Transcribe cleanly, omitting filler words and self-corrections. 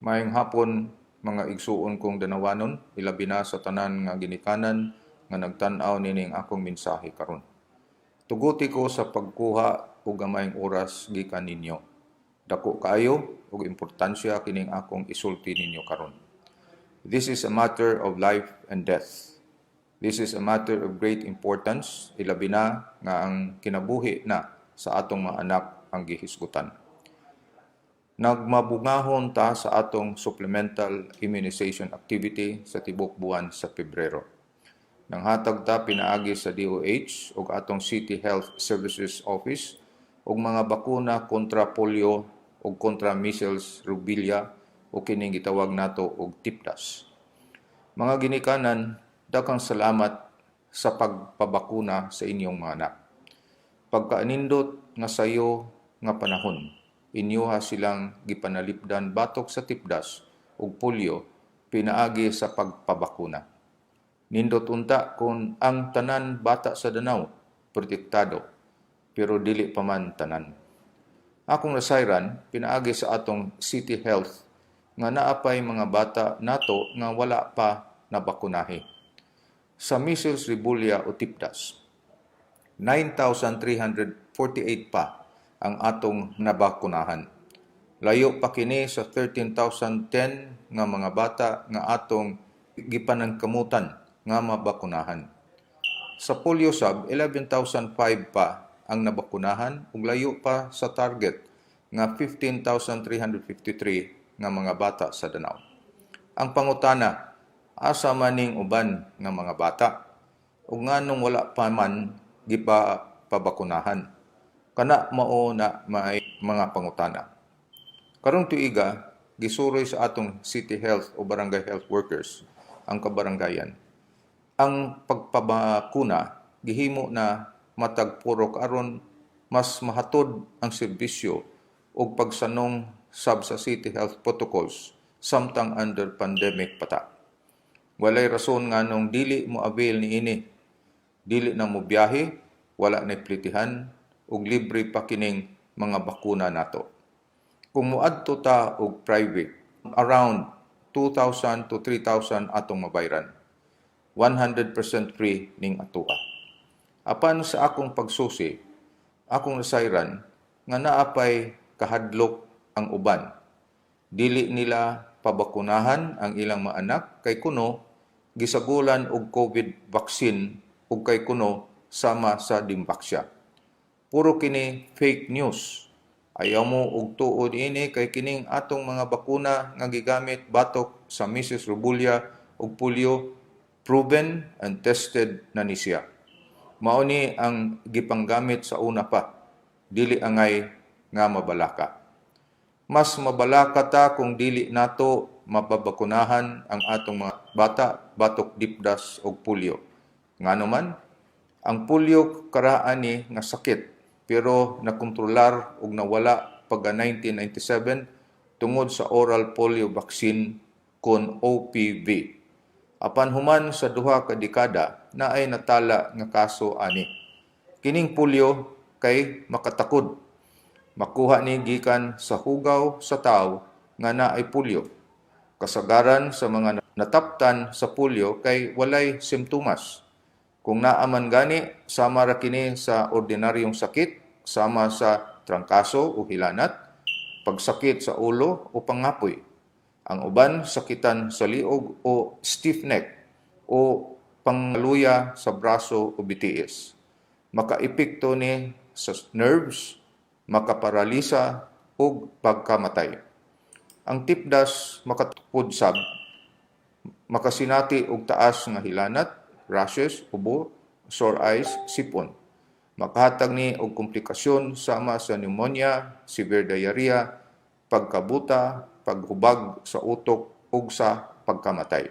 Maayong hapon, mga igsuon kong danawanon, ilabi na sa tanan nga ginikanan nga nagtan-aw nining akong mensahe karon. Tuguti ko sa pagkuha og gamayng oras gikan ninyo. Dako kaayo ug importansya kining akong isulti ninyo karon. This is a matter of life and death. This is a matter of great importance, ilabi na nga ang kinabuhi na sa atong mga anak ang gihisgutan. Nagmabungahon ta sa atong supplemental immunization activity sa tibok buwan sa Pebrero. Nanghatag ta pinaagi sa DOH ug atong City Health Services Office og mga bakuna kontra polio ug kontra measles, rubella o kining gitawag nato og tipdas. Mga ginikanan, daghang salamat sa pagpabakuna sa inyong mga anak. Pagkaanindot nga sayo nga panahon, inyoha silang gipanalipdan batok sa tipdas ug polio pinaagi sa pagpabakuna. Nindot unta kung ang tanan bata sa Danau protektado, pero dili pa man tanan. Akong nasayran pinaagi sa atong City Health nga naapay mga bata nato nga wala pa nabakunahi. Sa measles, rubella o tipdas, 9,348 pa ang atong nabakunahan. Layo pa kini sa 13,010 nga mga bata nga atong gipanangkamutan nga mabakunahan. Sa polio sub, 11,005 pa ang nabakunahan ug layo pa sa target nga 15,353 nga mga bata sa Danau. Ang pangutana, asa maning uban nga mga bata ug nganong wala pa man gipabakunahan? Kana mao na may mga pangutana. Karong tuiga, gisuroy sa atong City Health o Barangay Health Workers ang kabaranggayan. Ang pagpabakuna gihimo na matag purok aron mas mahatod ang serbisyo ug pagsanong sab sa City Health protocols samtang under pandemic pata. Walay rason nganong dili mo avail niini. Dili na mo biyahe, wala na plitihan ug libre pa kining mga bakuna nato. Kung muadto ta og private, around 2,000 to 3,000 atong mabayran. 100% free ning atua. Apan sa akong pagsusi, akong nasayran nga naapay kahadlok ang uban. Dili nila pabakunahan ang ilang mga anak kay kuno gisagulan og COVID vaccine ug kay kuno sama sa dimbaksya. Puro kini fake news. Ayaw mo og tuod ini kay kining atong mga bakuna nga gigamit batok sa measles, rubella ug polio proven and tested na ni siya. Mao ni ang gipanggamit sa una pa, dili angay nga mabalaka. Mas mabalaka ta kung dili nato mapabakunahan ang atong mga bata batok dipdas ug polio. Ngano man, ang polio karaan ni nga sakit pero nakontrolar ug nawala pagka 1997 tungod sa oral polio vaccine kon OPV. Apan human sa duha ka dekada naay natala nga kaso ani. Kining polio kay makatakod. Makuha ni gikan sa hugaw sa tawo nga naay polio. Kasagaran sa mga nataptan sa polio kay walay simptomas. Kung naaman gani, sama ra kini sa ordinaryong sakit, sama sa trangkaso o hilanat, pagsakit sa ulo o pangapoy. Ang uban sakitan sa liog o stiff neck o pangluya sa braso o bitiis. Makaepekto ni sa nerves, makaparalisa o pagkamatay. Ang tipdas makatukod sab, makasinati og taas nga hilanat, rashes, ubo, sore eyes, sipon. Makahatag ni og komplikasyon sama sa pneumonia, severe diarrhea, pagkabuta, paghubag sa utok ug sa pagkamatay.